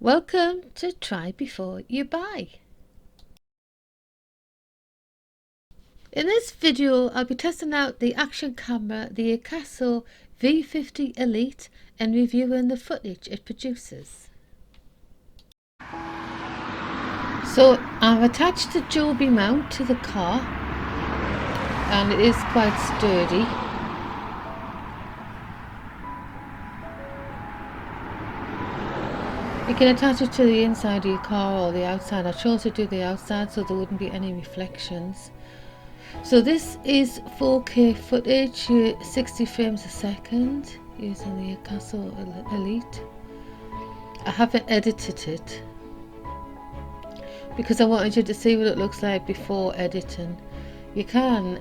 Welcome to Try Before You Buy. In this video I'll be testing out the action camera, the Akaso V50 Elite, and reviewing the footage it produces. So I've attached the Joby mount to the car and it is quite sturdy. You can attach it to the inside of your car or the outside. I chose to do the outside so there wouldn't be any reflections. So this is 4K footage, 60 frames a second, using the Akaso Elite. I haven't edited it because I wanted you to see what it looks like before editing. You can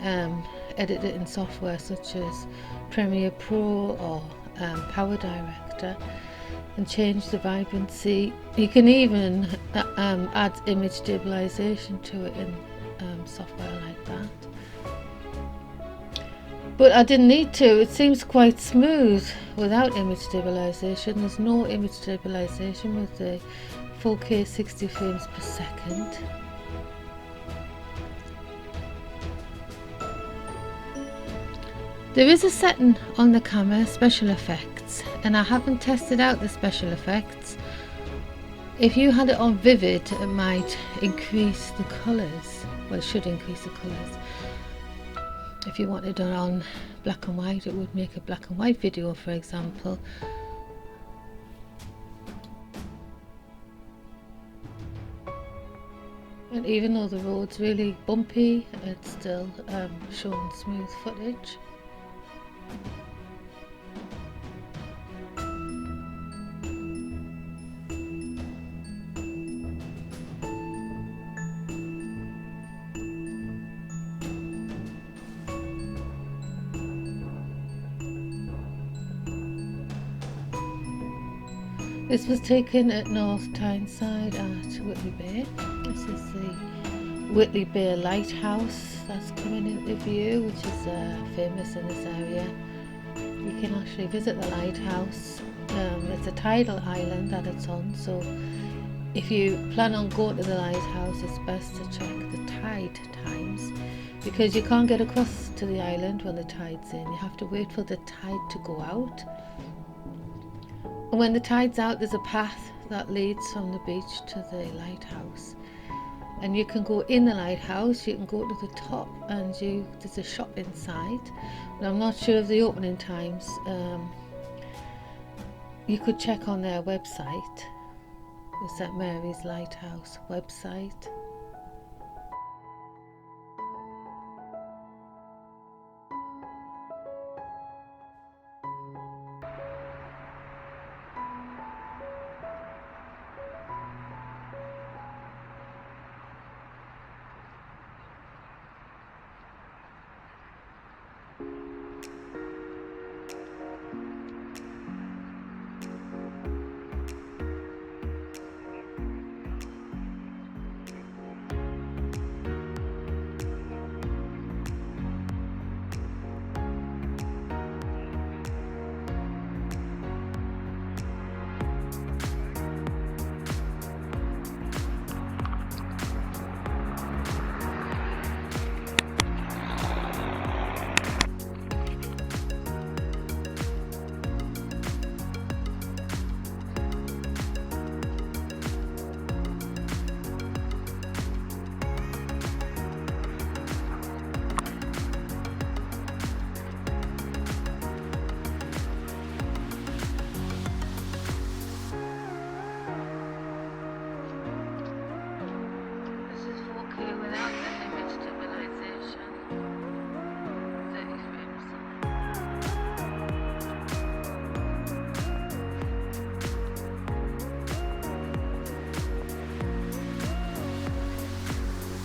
edit it in software such as Premiere Pro or Power Director and change the vibrancy. You can even add image stabilization to it in software like that. But I didn't need to. It seems quite smooth without image stabilization. There's no image stabilization with the 4K 60 frames per second. There is a setting on the camera, special effects, and I haven't tested out the special effects. If you had it on vivid, it might increase the colours. Well, it should increase the colours. If you wanted it on black and white, it would make a black and white video, for example. And even though the road's really bumpy, it's still showing smooth footage. This was taken at North Tyneside at Whitley Bay. This is the Whitley Bay Lighthouse that's coming into view, which is famous in this area. You can actually visit the lighthouse. It's a tidal island that it's on, so if you plan on going to the lighthouse, it's best to check the tide times, because you can't get across to the island when the tide's in. You have to wait for the tide to go out. And when the tide's out, there's a path that leads from the beach to the lighthouse. And you can go in the lighthouse, you can go to the top, and there's a shop inside. But I'm not sure of the opening times. You could check on their website, the St Mary's Lighthouse website.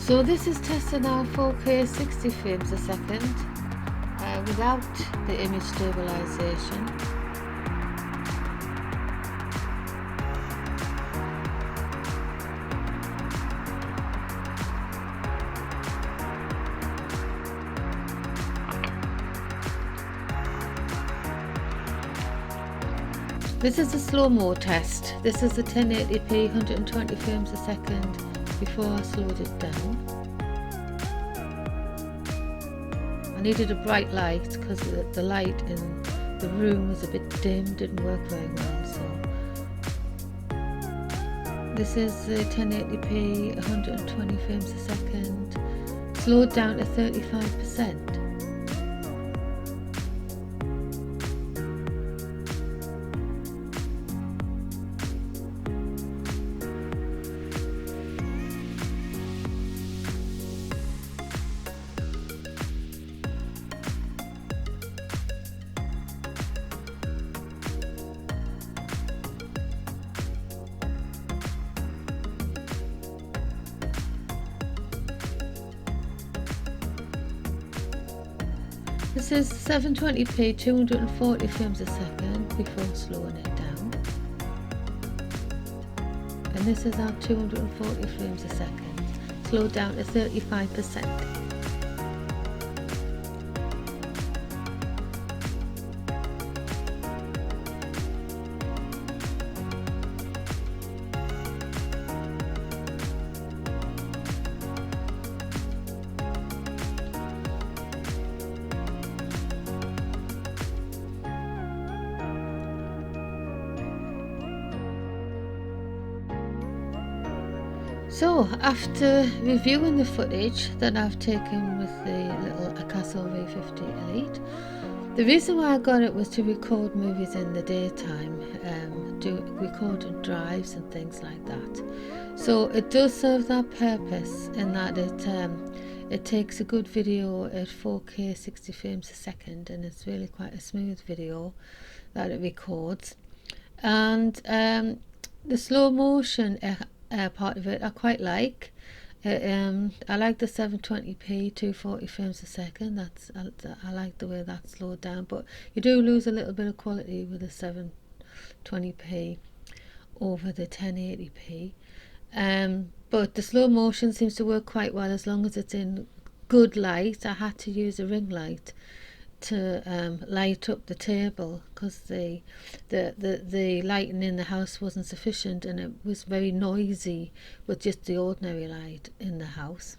So this is testing our 4K 60 frames a second without the image stabilization. This is a slow-mo test. This is a 1080p 120 frames a second before I slowed it down. I needed a bright light because the light in the room was a bit dim, didn't work very well. So this is the 1080p 120 frames a second, slowed down to 35%. This is 720p 240 frames a second before slowing it down, and this is our 240 frames a second, slowed down to 35%. So after reviewing the footage that I've taken with the little Akaso V50 Elite, the reason why I got it was to record movies in the daytime, recording drives and things like that. So it does serve that purpose in that it takes a good video at 4K 60 frames a second, and it's really quite a smooth video that it records. And the slow motion part of it I quite like. I like the 720p 240 frames a second. I like the way that's slowed down, but you do lose a little bit of quality with the 720p over the 1080p. But the slow motion seems to work quite well as long as it's in good light. I had to use a ring light to light up the table because the lighting in the house wasn't sufficient, and it was very noisy with just the ordinary light in the house.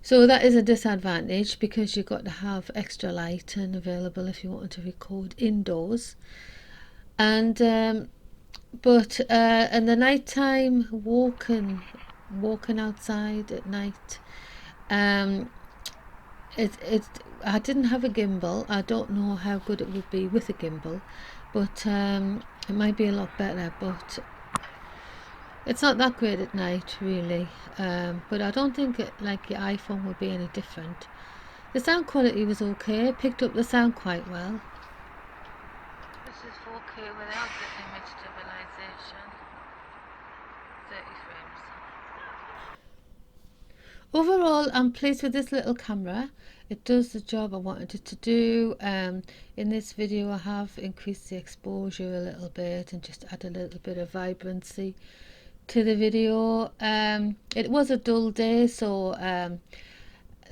So that is a disadvantage because you've got to have extra lighting available if you wanted to record indoors. And but in the nighttime, walking outside at night, I didn't have a gimbal. I don't know how good it would be with a gimbal, but it might be a lot better. But it's not that great at night, really. But I don't think like your iPhone would be any different. The sound quality was okay. Picked up the sound quite well. This is 4K without the image stabilization. 30 frames. Overall, I'm pleased with this little camera. It does the job I wanted it to do. In this video I have increased the exposure a little bit and just add a little bit of vibrancy to the video. It was a dull day, so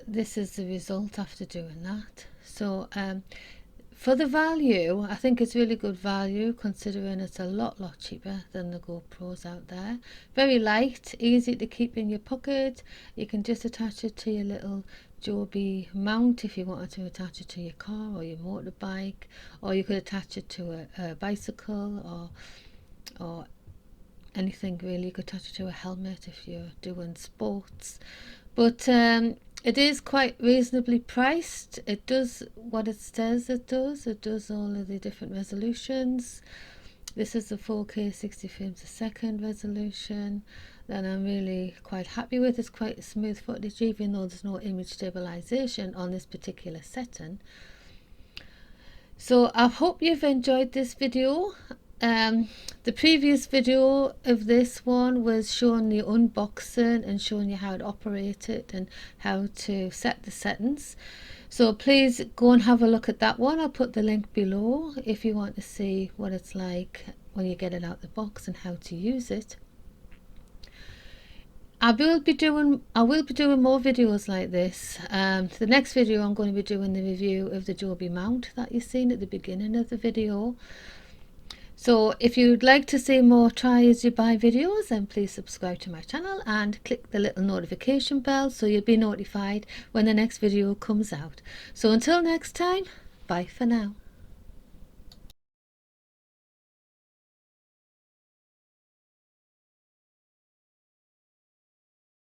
this is the result after doing that. So for the value, I think it's really good value considering it's a lot cheaper than the GoPros out there. Very light, easy to keep in your pocket. You can just attach it to your little Joby mount if you wanted to attach it to your car or your motorbike, or you could attach it to a bicycle or anything really. You could attach it to a helmet if you're doing sports. But it is quite reasonably priced. It does what it says it does. It does all of the different resolutions. This is the 4K 60 frames a second resolution that I'm really quite happy with. It's quite smooth footage even though there's no image stabilization on this particular setting. So I hope you've enjoyed this video. The previous video of this one was showing the unboxing and showing you how to operate it and how to set the settings. So please go and have a look at that one. I'll put the link below if you want to see what it's like when you get it out the box and how to use it. I will be doing more videos like this. The next video I'm going to be doing the review of the Joby mount that you've seen at the beginning of the video. So if you'd like to see more try as you buy videos, then please subscribe to my channel and click the little notification bell so you'll be notified when the next video comes out. So until next time, bye for now.